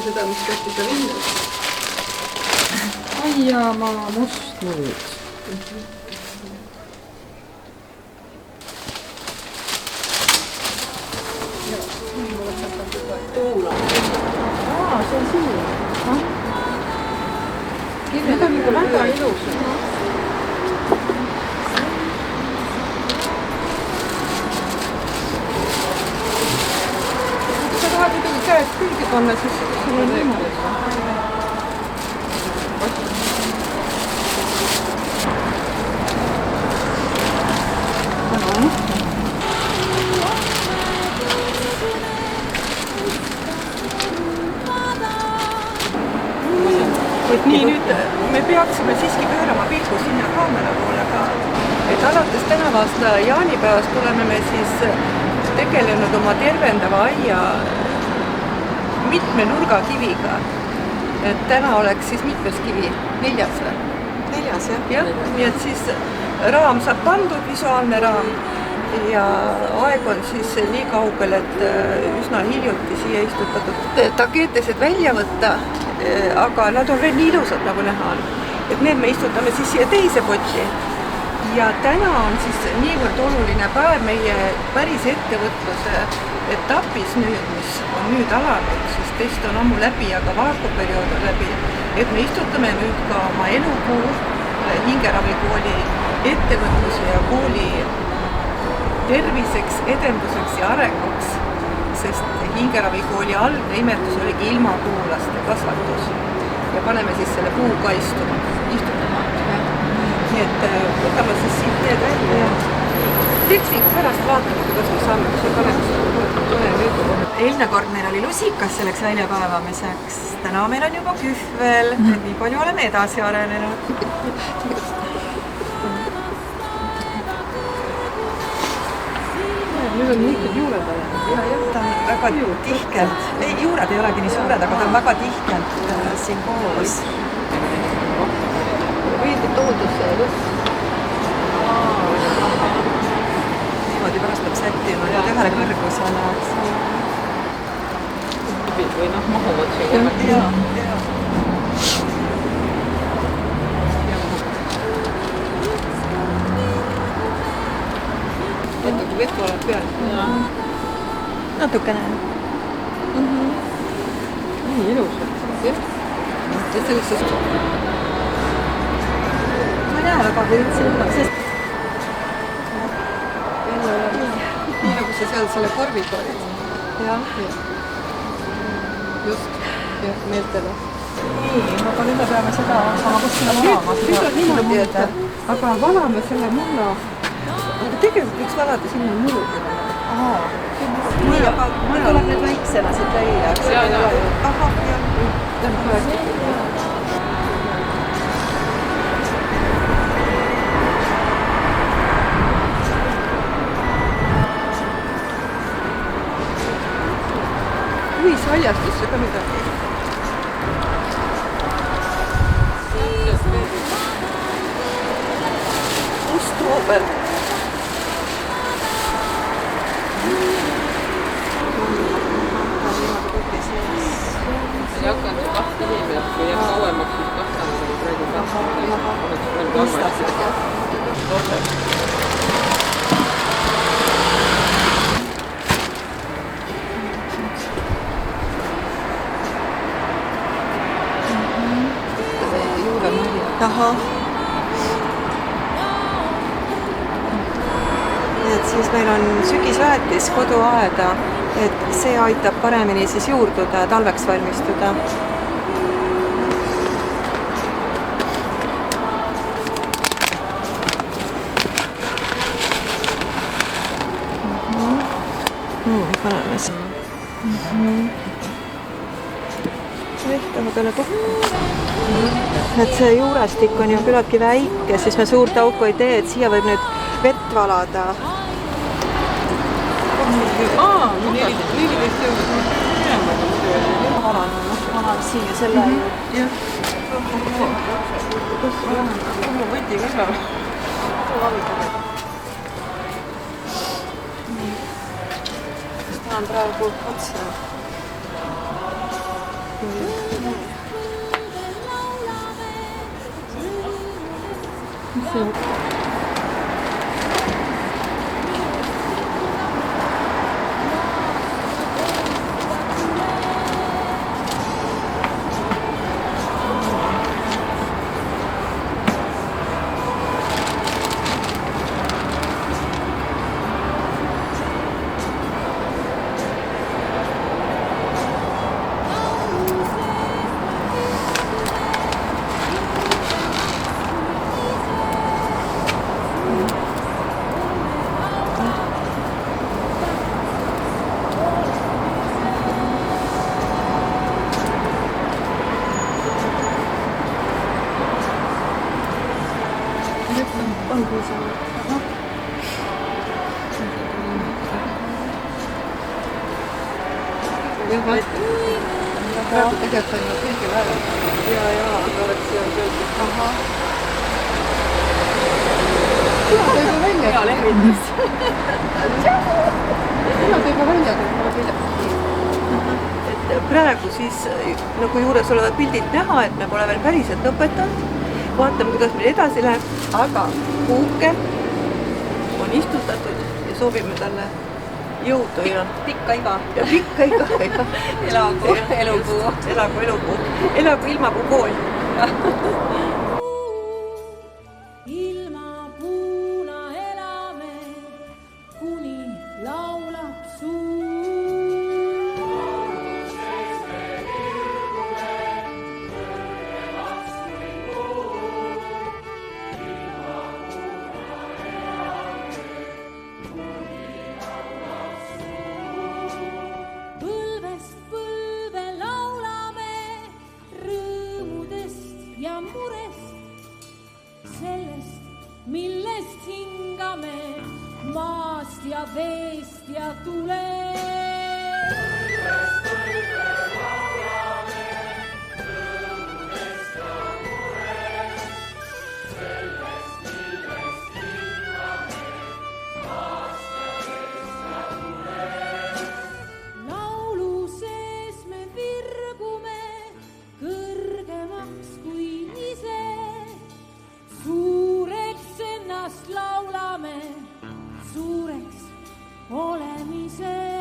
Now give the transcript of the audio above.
seda, mis kästi sa linnas. Aiamaa mustnud. Tuula. See on siin. Need on ikka väga ilusad. Sa tahad muidugi käest külge panna, siis sul on niimoodi. Nii, nüüd me peaksime siiski pöörama pilgu sinna kaamera poole ka. Et alates tänava aasta jaanipäevast oleme me siis tegelenud oma tervendava aia mitme nurgakiviga. Et täna oleks siis mitmes kivi? 4 või? 4, jah? Jah, nii et siis raam saab pandud, visuaalne raam. Ja aeg on siis nii kaugel, et üsna hiljuti siia istutatud takeetesed välja võtta, aga nad on veel nii ilusad, nagu näha on. Et need me istutame siis siia teise potti. Ja täna on siis niivõrd oluline päev meie päris ettevõtluse etapis nüüd, mis on nüüd alanud, sest test on ammu läbi, aga vaakuperiood on läbi. Et me istutame nüüd ka oma elukuu Hingeravikooli ettevõtluse ja kooli terviseks, edenduseks ja arenguks, sest Hingeravikooli algne imetlus oligi ilmapuulaste kasvatus ja paneme siis selle puu ka istutama. Nii et võtame siis siit need välja ja tekstiga pärast vaatame, kuidas me saame, kus me paneme seda. Eelne kord meil oli lusikas selleks väljapäevamiseks, täna meil on juba kühvel, et nii palju oleme edasi arenenud. Nüüd on niisugused juured ja ta on väga tihkelt, juured ei olegi nii suured, aga ta on väga tihkelt siin koos. Võidid toodus see lõss. Niimoodi pärast peab sättima ühele kõrgusele. Või mahuvad see. Ja. Natuke vett oled peal. Natukene. Nii ilusad. Jah. Ja sellisest... Ma ei näe väga võid sinna, sest... Nii nagu sa seal selle korviga olid. Jah. Just. Ja meeltele. Nii, aga nüüd me peame seda sama kuskile valama. Nüüd on niimoodi, et aga valame selle mulla. Aga tegelikult võiks valada sinna mullu. Nii, aga mul tuleb nüüd väiksena siit välja. Ahah, jah. Ühisvaljastusse ka midagi. Must oober. Ei hakanud kahti inimest, kui jääb kauemaks, siis kahtanud oli praegu Ahah. Et siis meil on sügisväetis koduaeda, et see aitab paremini siis juurduda ja talveks valmistuda. Paneme siin. Võihtame peale kokku. Et see juurestik on ju küllaltki väike, siis me suurt auku ei tee, et siia võib nüüd vett valada. 14 eurot. Valan siin ja selle juurde. Kuhu võti ka? Tahan praegu otsa. praegu tegelikult on ju kõige vähem. aga vot see on tõesti. Sina ta juba välja. Hea lehvitus. Sina ta juba välja tuleb. Et praegu siis nagu juures olevad pildid näha, et me pole veel päriselt lõpetanud. Vaatame, kuidas meil edasi läheb, aga Kuuke on istutatud ja soovime talle jõudu ja Pikka iga. Ja pikka iga. Elagu elupuu. Elagu elupuu. Elagu ilmapuu kool. Ilmapuuna elame, kuni laulab suu. Põlvest põlve laulame rõõmudest ja murest, sellest, millest hingame maast ja veest ja tulest. Laulu sees me virgume kõrgemaks kui ise, suureks ennast laulame, suureks olemise.